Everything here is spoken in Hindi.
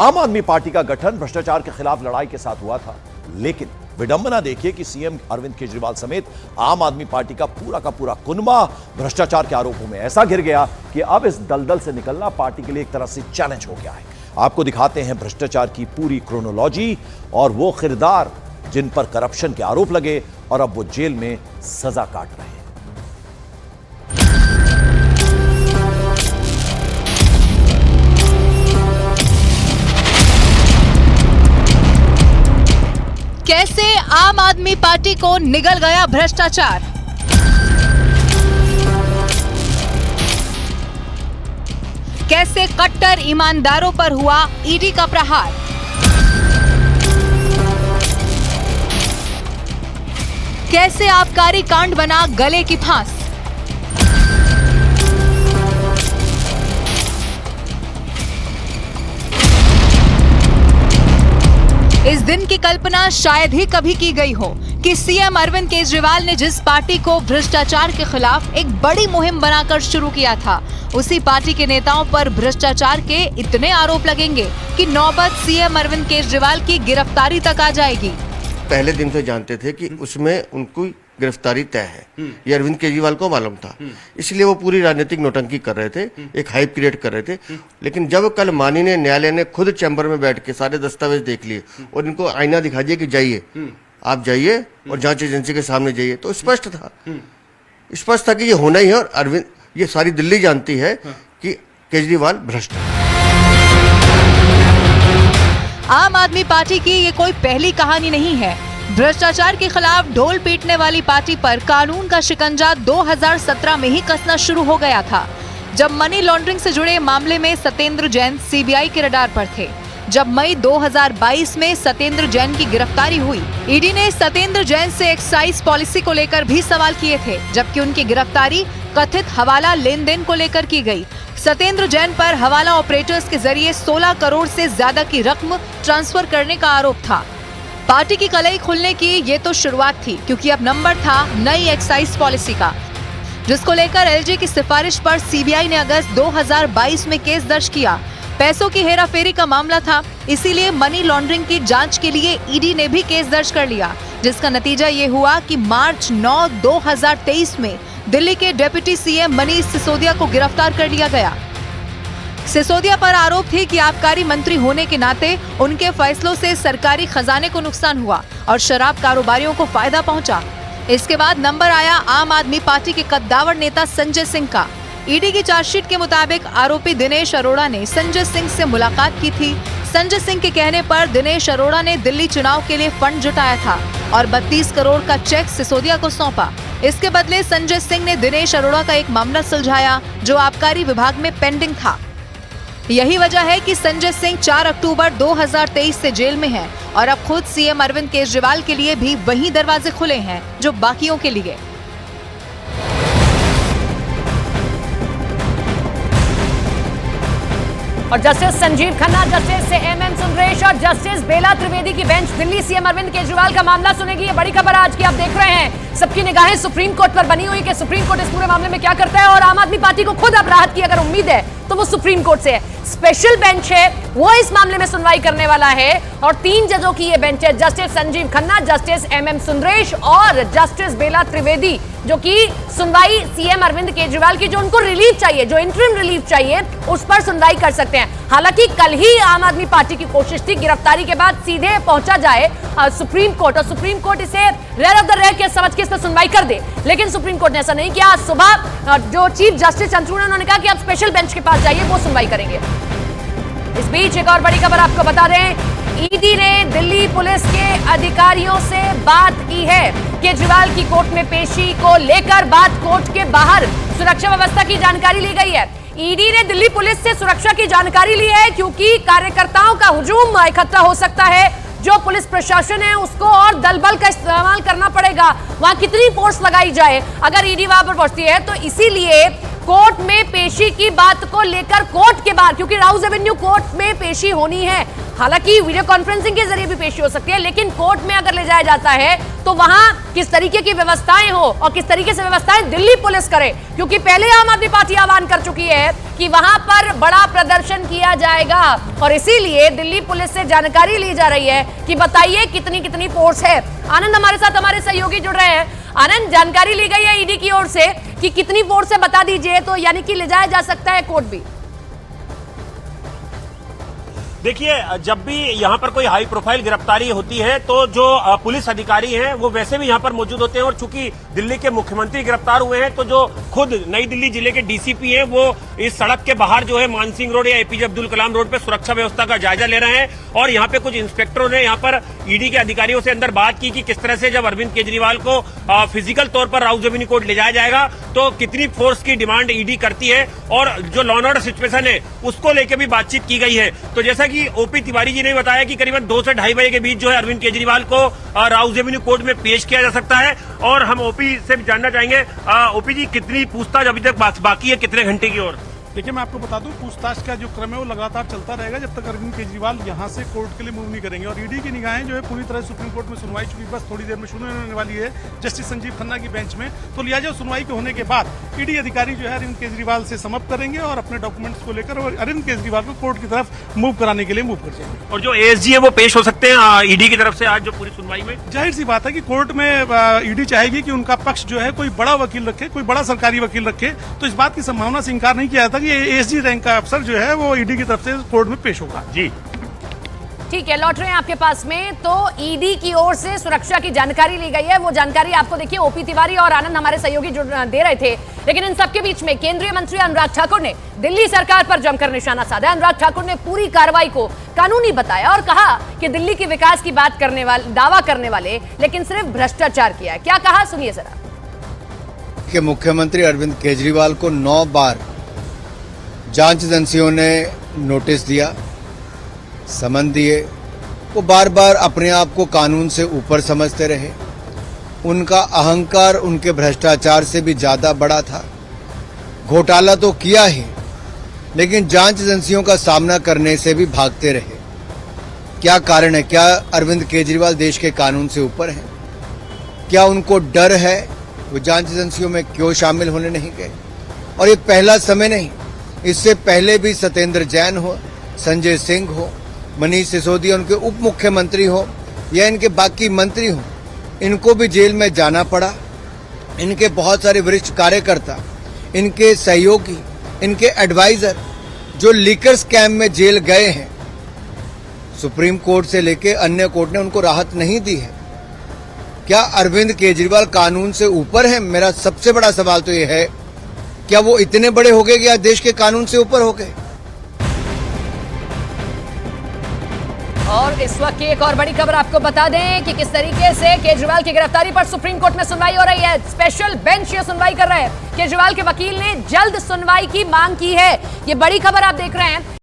आम आदमी पार्टी का गठन भ्रष्टाचार के खिलाफ लड़ाई के साथ हुआ था, लेकिन विडंबना देखिए कि सीएम अरविंद केजरीवाल समेत आम आदमी पार्टी का पूरा कुनबा भ्रष्टाचार के आरोपों में ऐसा घिर गया कि अब इस दलदल से निकलना पार्टी के लिए एक तरह से चैलेंज हो गया है। आपको दिखाते हैं भ्रष्टाचार की पूरी क्रोनोलॉजी और वो किरदार जिन पर करप्शन के आरोप लगे और अब वो जेल में सजा काट रहे हैं। कैसे आम आदमी पार्टी को निगल गया भ्रष्टाचार। कैसे कट्टर ईमानदारों पर हुआ ईडी का प्रहार। कैसे आबकारी कांड बना गले की फांस। इस दिन की कल्पना शायद ही कभी की गई हो कि सीएम अरविंद केजरीवाल ने जिस पार्टी को भ्रष्टाचार के खिलाफ एक बड़ी मुहिम बनाकर शुरू किया था, उसी पार्टी के नेताओं पर भ्रष्टाचार के इतने आरोप लगेंगे कि नौबत सीएम अरविंद केजरीवाल की गिरफ्तारी तक आ जाएगी। पहले दिन से जानते थे कि उसमें उनको गिरफ्तारी तय है, ये अरविंद केजरीवाल को मालूम था, इसलिए वो पूरी राजनीतिक नौटंकी कर रहे थे, एक हाइप क्रिएट कर रहे थे। लेकिन जब कल माननीय न्यायालय ने खुद चैम्बर में बैठ के सारे दस्तावेज देख लिए और इनको आईना दिखा दिया कि जाइए, आप जाइए और जांच एजेंसी के सामने जाइए, तो स्पष्ट था कि ये होना ही है। और अरविंद, ये सारी दिल्ली जानती है कि केजरीवाल भ्रष्ट है। आम आदमी पार्टी की ये कोई पहली कहानी नहीं है। भ्रष्टाचार के खिलाफ ढोल पीटने वाली पार्टी पर कानून का शिकंजा 2017 में ही कसना शुरू हो गया था, जब मनी लॉन्ड्रिंग से जुड़े मामले में सत्येंद्र जैन सीबीआई के रडार पर थे। जब मई 2022 में सत्येंद्र जैन की गिरफ्तारी हुई, ईडी ने सत्येंद्र जैन से एक्साइज पॉलिसी को लेकर भी सवाल किए थे, जबकि उनकी गिरफ्तारी कथित हवाला लेन देन को लेकर की गई। सत्येंद्र जैन पर हवाला ऑपरेटर्स के जरिए 16 करोड़ से ज्यादा की रकम ट्रांसफर करने का आरोप था। पार्टी की कलई खुलने की ये तो शुरुआत थी, क्योंकि अब नंबर था नई एक्साइज पॉलिसी का, जिसको लेकर एलजी की सिफारिश पर सीबीआई ने अगस्त 2022 में केस दर्ज किया। पैसों की हेराफेरी का मामला था, इसीलिए मनी लॉन्ड्रिंग की जांच के लिए ईडी ने भी केस दर्ज कर लिया, जिसका नतीजा ये हुआ कि मार्च 9, 2023 में दिल्ली के डिप्टी सीएम मनीष सिसोदिया को गिरफ्तार कर लिया गया। सिसोदिया पर आरोप थे कि आबकारी मंत्री होने के नाते उनके फैसलों से सरकारी खजाने को नुकसान हुआ और शराब कारोबारियों को फायदा पहुंचा। इसके बाद नंबर आया आम आदमी पार्टी के कद्दावर नेता संजय सिंह का। ईडी की चार्जशीट के मुताबिक आरोपी दिनेश अरोड़ा ने संजय सिंह से मुलाकात की थी। संजय सिंह के कहने पर दिनेश अरोड़ा ने दिल्ली चुनाव के लिए फंड जुटाया था और 32 करोड़ का चेक सिसोदिया को सौंपा। इसके बदले संजय सिंह ने दिनेश अरोड़ा का एक मामला सुलझाया जो आबकारी विभाग में पेंडिंग था। यही वजह है कि संजय सिंह 4 अक्टूबर 2023 से जेल में हैं और अब खुद सीएम अरविंद केजरीवाल के लिए भी वही दरवाजे खुले हैं जो बाकियों के लिए। और justice Sanjiv Khanna, justice MM Sundresh और जस्टिस बेला त्रिवेदी की बेंच दिल्ली सीएम अरविंद केजरीवाल का मामला सुनेगी। ये बड़ी खबर आज की आप देख रहे हैं। सबकी निगाहें सुप्रीम कोर्ट पर बनी हुई कि सुप्रीम कोर्ट इस पूरे मामले में क्या करता है, और आम आदमी पार्टी को खुद अब राहत की अगर उम्मीद है तो वो सुप्रीम कोर्ट से है। स्पेशल बेंच है, वो इस मामले में सुनवाई करने वाला है और 3 जजों की ये बेंच है, justice Sanjiv Khanna, justice MM Sundresh और जस्टिस बेला त्रिवेदी, जो कि सुनवाई सीएम अरविंद केजरीवाल की जो उनको रिलीफ चाहिए, जो इंटरिम रिलीफ चाहिए, उस पर सुनवाई कर सकते हैं। हालांकि कल ही आम आदमी पार्टी की कोशिश थी गिरफ्तारी के बाद सीधे पहुंचा जाए सुप्रीम कोर्ट और सुप्रीम कोर्ट इसे rare of the rare case समझ के इस पर सुनवाई कर दे, लेकिन सुप्रीम कोर्ट ने ऐसा नहीं किया। आज सुबह जो चीफ जस्टिस चंद्रचूड़, उन्होंने कहा कि आप स्पेशल बेंच के पास जाइए, वो सुनवाई करेंगे। इस बीच एक और बड़ी खबर आपको बता दें, ईडी ने दिल्ली पुलिस के अधिकारियों से बात की है। केजरीवाल की कोर्ट में पेशी को लेकर बात कोर्ट के बाहर सुरक्षा व्यवस्था की जानकारी ली गई है। ईडी ने दिल्ली पुलिस से सुरक्षा की जानकारी ली है, क्योंकि कार्यकर्ताओं का हुजूम इकट्ठा हो सकता है। जो पुलिस प्रशासन है उसको और दल बल का इस्तेमाल करना पड़ेगा। वहां कितनी फोर्स लगाई जाए अगर ईडी वहां पर पहुंचती है, तो इसीलिए कोर्ट में पेशी की बात को लेकर कोर्ट के बाहर, क्योंकि राउज एवेन्यू कोर्ट में पेशी होनी है, हालांकि वीडियो कॉन्फ्रेंसिंग के जरिए भी पेशी हो सकती है, लेकिन कोर्ट में अगर ले जाया जाता है तो वहां किस तरीके की व्यवस्थाएं हो और किस तरीके से व्यवस्थाएं दिल्ली पुलिस करे, क्योंकि पहले आम आदमी पार्टी आह्वान कर चुकी है कि वहां पर बड़ा प्रदर्शन किया जाएगा और इसीलिए दिल्ली पुलिस से जानकारी ली जा रही है कि बताइए कितनी कितनी फोर्स है। आनंद हमारे साथ हमारे सहयोगी जुड़ रहे हैं। आनंद, जानकारी ली गई है ईडी की ओर से कि कितनी फोर्स है, बता दीजिए, तो यानी कि ले जाया जा सकता है कोर्ट भी। देखिए, जब भी यहाँ पर कोई हाई प्रोफाइल गिरफ्तारी होती है तो जो पुलिस अधिकारी हैं वो वैसे भी यहाँ पर मौजूद होते हैं और चूंकि दिल्ली के मुख्यमंत्री गिरफ्तार हुए हैं तो जो खुद नई दिल्ली जिले के डीसीपी हैं वो इस सड़क के बाहर जो है मानसिंह रोड या एपीजे अब्दुल कलाम रोड पे सुरक्षा व्यवस्था का जायजा ले रहे हैं और यहाँ पे कुछ इंस्पेक्टरों ने यहाँ पर ईडी के अधिकारियों से अंदर बात की कि किस तरह से जब अरविंद केजरीवाल को फिजिकल तौर पर राउज एवेन्यू कोर्ट ले जाया जाएगा तो कितनी फोर्स की डिमांड ईडी करती है और जो लॉ एंड ऑर्डर सिचुएशन है उसको लेकर भी बातचीत की गई है। तो जैसा कि ओपी तिवारी जी ने बताया कि करीबन 2 से 2:30 बजे के बीच जो है अरविंद केजरीवाल को राउज एवेन्यू कोर्ट में पेश किया जा सकता है और हम ओपी से भी जानना चाहेंगे, ओपी जी कितनी पूछताछ अभी तक बाकी है, कितने घंटे की ओर? देखिए, मैं आपको बता दूं, पूछताछ का जो क्रम है वो लगातार चलता रहेगा जब तक अरविंद केजरीवाल यहां से कोर्ट के लिए मूव नहीं करेंगे और ईडी की निगाहें जो है पूरी तरह सुप्रीम कोर्ट में सुनवाई चुकी बस थोड़ी देर में शुरू होने वाली है जस्टिस संजीव खन्ना की बेंच में। तो लिहाजा सुनवाई के होने के बाद ईडी अधिकारी जो है अरविंद केजरीवाल से समप करेंगे और अपने डॉक्यूमेंट्स को लेकर और अरविंद केजरीवाल को कोर्ट की तरफ मूव कराने के लिए मूव कर जाएंगे। और जो एएसजी है वो पेश हो सकते हैं ईडी की तरफ से आज जो पूरी सुनवाई में? जाहिर सी बात है कि कोर्ट में ईडी चाहेगी कि उनका पक्ष जो है कोई बड़ा वकील रखे, कोई बड़ा सरकारी वकील रखे, तो इस बात की संभावना से इंकार नहीं किया जाता कि एएसजी रैंक का अफसर जो है वो ईडी की तरफ से कोर्ट में पेश होगा। जी ठीक है, लौट रहे हैं आपके पास में। तो ईडी की ओर से सुरक्षा की जानकारी ली गई है, वो जानकारी आपको देखिए ओपी तिवारी और आनंद हमारे सहयोगी दे रहे थे। लेकिन इन सबके बीच में केंद्रीय मंत्री अनुराग ठाकुर ने दिल्ली सरकार पर जमकर निशाना साधा। अनुराग ठाकुर ने पूरी कार्रवाई को कानूनी बताया और कहा कि दिल्ली के विकास की बात करने वाले, दावा करने वाले लेकिन सिर्फ भ्रष्टाचार किया है। क्या कहा, सुनिए जरा। कि मुख्यमंत्री अरविंद केजरीवाल को 9 बार जांच एजेंसियों ने नोटिस दिया, समन दिए, वो बार बार अपने आप को कानून से ऊपर समझते रहे। उनका अहंकार उनके भ्रष्टाचार से भी ज्यादा बड़ा था। घोटाला तो किया ही, लेकिन जांच एजेंसियों का सामना करने से भी भागते रहे। क्या कारण है? क्या अरविंद केजरीवाल देश के कानून से ऊपर हैं? क्या उनको डर है? वो जांच एजेंसियों में क्यों शामिल होने नहीं गए? और ये पहला समय नहीं, इससे पहले भी सत्येंद्र जैन हो, संजय सिंह हो, मनीष सिसोदिया उनके उप मुख्यमंत्री हो या इनके बाकी मंत्री हो, इनको भी जेल में जाना पड़ा। इनके बहुत सारे वरिष्ठ कार्यकर्ता, इनके सहयोगी, इनके एडवाइजर जो लीकर स्कैम में जेल गए हैं, सुप्रीम कोर्ट से लेके अन्य कोर्ट ने उनको राहत नहीं दी है। क्या अरविंद केजरीवाल कानून से ऊपर है? मेरा सबसे बड़ा सवाल तो यह है, क्या वो इतने बड़े हो गए कि आज देश के कानून से ऊपर हो गए? और इस वक्त की एक और बड़ी खबर आपको बता दें कि किस तरीके से केजरीवाल की गिरफ्तारी पर सुप्रीम कोर्ट में सुनवाई हो रही है। स्पेशल बेंच ये सुनवाई कर रहा है। केजरीवाल के वकील ने जल्द सुनवाई की मांग की है। ये बड़ी खबर आप देख रहे हैं।